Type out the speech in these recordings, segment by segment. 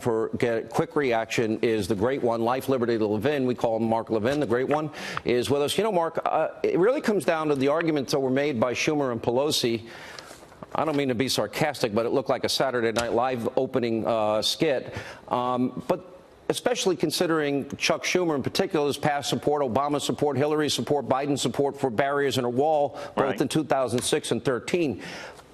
for get quick reaction is the great one, Life, Liberty to Levin. We call him Mark Levin, the great one, is with us. You know, Mark, it really comes down to the arguments that were made by Schumer and Pelosi. I don't mean to be sarcastic, but it looked like a Saturday Night Live opening skit. But especially considering Chuck Schumer in particular's past support, Obama support, Hillary support, Biden support for barriers and a wall, both in 2006 and 13.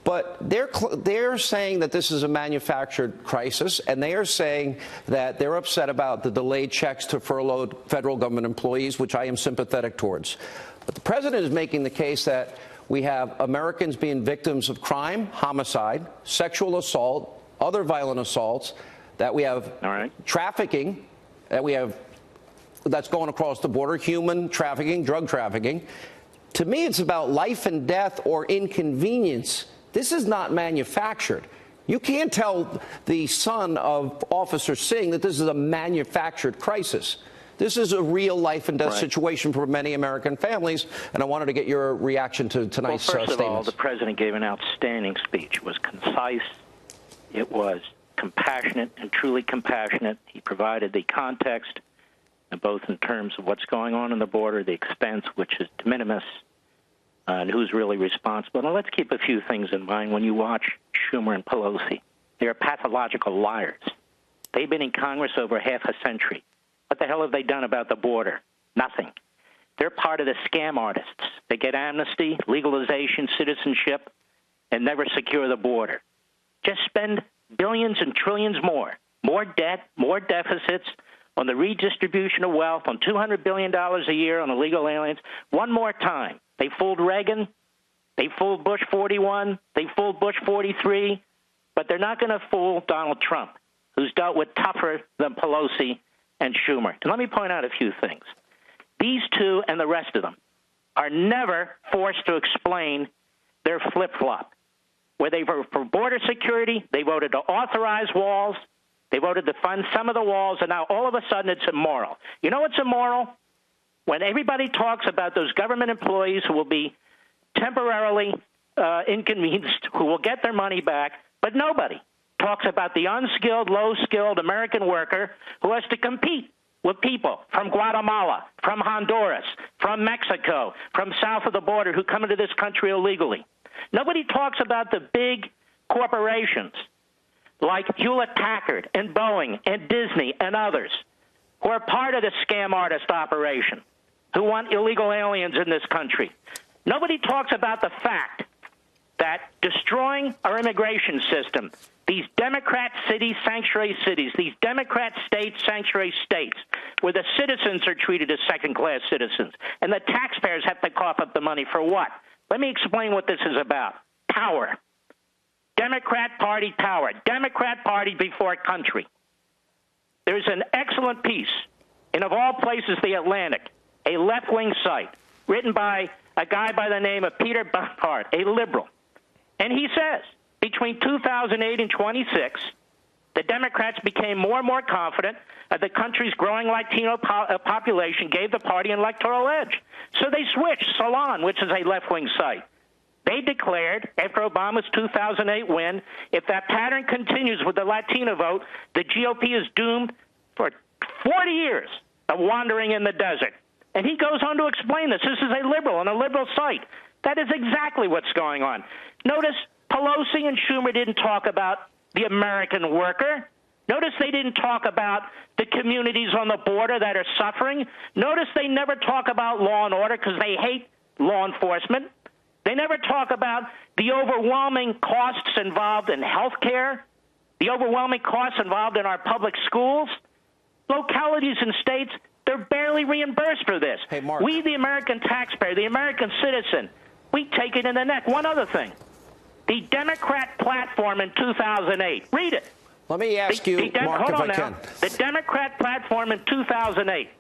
But they're saying that this is a manufactured crisis, and they are saying that they're upset about the delayed checks to furloughed federal government employees, which I am sympathetic towards. But the president is making the case that we have Americans being victims of crime, homicide, sexual assault, other violent assaults, that we have trafficking, that we have that's going across the border, human trafficking, drug trafficking. To me, it's about life and death or inconvenience. This is not manufactured. You can't tell the son of Officer Singh that this is a manufactured crisis. This is a real life and death situation for many American families, and I wanted to get your reaction to tonight's statements. First of all, the president gave an outstanding speech. It was concise. It was compassionate and truly compassionate. He provided the context, both in terms of what's going on in the border, the expense, which is de minimis, and who's really responsible. Now, let's keep a few things in mind when you watch Schumer and Pelosi. They're pathological liars. They've been in Congress over half a century. What the hell have they done about the border? Nothing. They're part of the scam artists. They get amnesty, legalization, citizenship, and never secure the border. Just spend billions and trillions more debt, more deficits on the redistribution of wealth, on $200 billion a year on illegal aliens. One more time. They fooled Reagan. They fooled Bush 41. They fooled Bush 43. But they're not going to fool Donald Trump, who's dealt with tougher than Pelosi and Schumer. And let me point out a few things. These two and the rest of them are never forced to explain their flip-flop. Where they voted for border security, they voted to authorize walls, they voted to fund some of the walls, and now all of a sudden it's immoral. You know what's immoral? When everybody talks about those government employees who will be temporarily inconvenienced, who will get their money back, but nobody talks about the unskilled, low-skilled American worker who has to compete with people from Guatemala, from Honduras, from Mexico, from south of the border who come into this country illegally. Nobody talks about the big corporations like Hewlett-Packard and Boeing and Disney and others who are part of the scam artist operation, who want illegal aliens in this country. Nobody talks about the fact that destroying our immigration system, these Democrat cities, sanctuary cities, these Democrat states, sanctuary states, where the citizens are treated as second-class citizens, and the taxpayers have to cough up the money for what? Let me explain what this is about. Power. Democrat Party power. Democrat Party before country. There's an excellent piece in, of all places, The Atlantic, a left-wing site, written by a guy by the name of Peter Buffard, a liberal. And he says, between 2008 and 26, the Democrats became more and more confident that the country's growing Latino population gave the party an electoral edge. So they switched Salon, which is a left-wing site. They declared, after Obama's 2008 win, if that pattern continues with the Latino vote, the GOP is doomed for 40 years of wandering in the desert. And he goes on to explain this. This is a liberal on a liberal site. That is exactly what's going on. Notice Pelosi and Schumer didn't talk about the American worker. Notice they didn't talk about the communities on the border that are suffering. Notice they never talk about law and order because they hate law enforcement. They never talk about the overwhelming costs involved in health care, the overwhelming costs involved in our public schools. Localities and states, they're barely reimbursed for this. Hey, Mark. We, the American taxpayer, the American citizen, we take it in the neck. One other thing. The Democrat platform in 2008. Read it. Let me ask you, Mark, if I can. The Democrat platform in 2008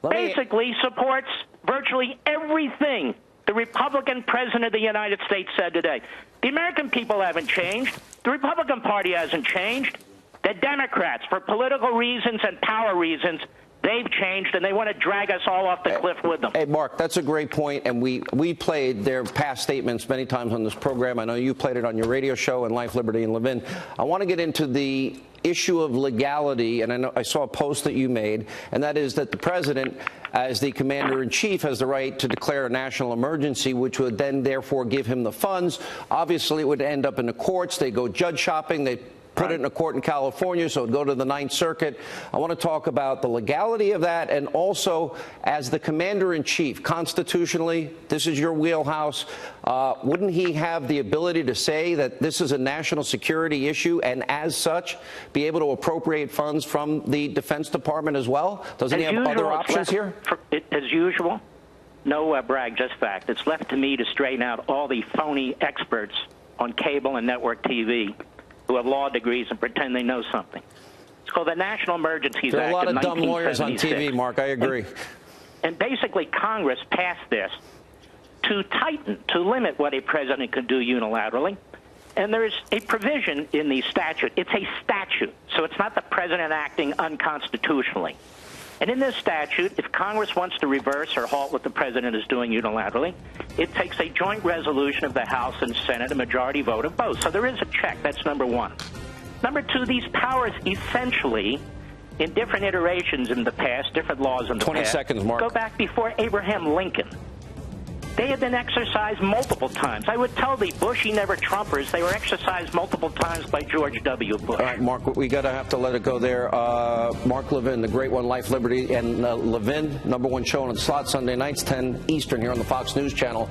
basically supports virtually everything the Republican president of the United States said today. The American people haven't changed. The Republican Party hasn't changed. The Democrats, for political reasons and power reasons, they've changed, and they want to drag us all off the cliff with them. Hey, Mark, that's a great point, and we played their past statements many times on this program. I know you played it on your radio show and Life, Liberty, and Levin. I want to get into the issue of legality, and I saw a post that you made, and that is that the president, as the commander-in-chief, has the right to declare a national emergency, which would then therefore give him the funds. Obviously, it would end up in the courts. They go judge shopping. They put it in a court in California, so it would go to the Ninth Circuit. I want to talk about the legality of that, and also, as the commander-in-chief, constitutionally, this is your wheelhouse. Wouldn't he have the ability to say that this is a national security issue, and as such, be able to appropriate funds from the Defense Department as well? Doesn't he have other options here? As usual, no brag, just fact. It's left to me to straighten out all the phony experts on cable and network TV who have law degrees and pretend they know something. It's called the National Emergencies Act. There are a lot of dumb lawyers on TV, Mark. I agree. And basically, Congress passed this to limit what a president could do unilaterally. And there's a provision in the statute. It's a statute, so it's not the president acting unconstitutionally. And in this statute, if Congress wants to reverse or halt what the president is doing unilaterally, it takes a joint resolution of the House and Senate, a majority vote of both. So there is a check. That's number one. Number two, these powers essentially, in different iterations in the past, different laws in the 20 past, seconds, Mark. go back before Abraham Lincoln. They have been exercised multiple times. I would tell the Bushy never Trumpers they were exercised multiple times by George W. Bush. All right, Mark, we have to let it go there. Mark Levin, the great one, Life, Liberty, and Levin, #1 show on the slot Sunday nights, 10 Eastern here on the Fox News Channel.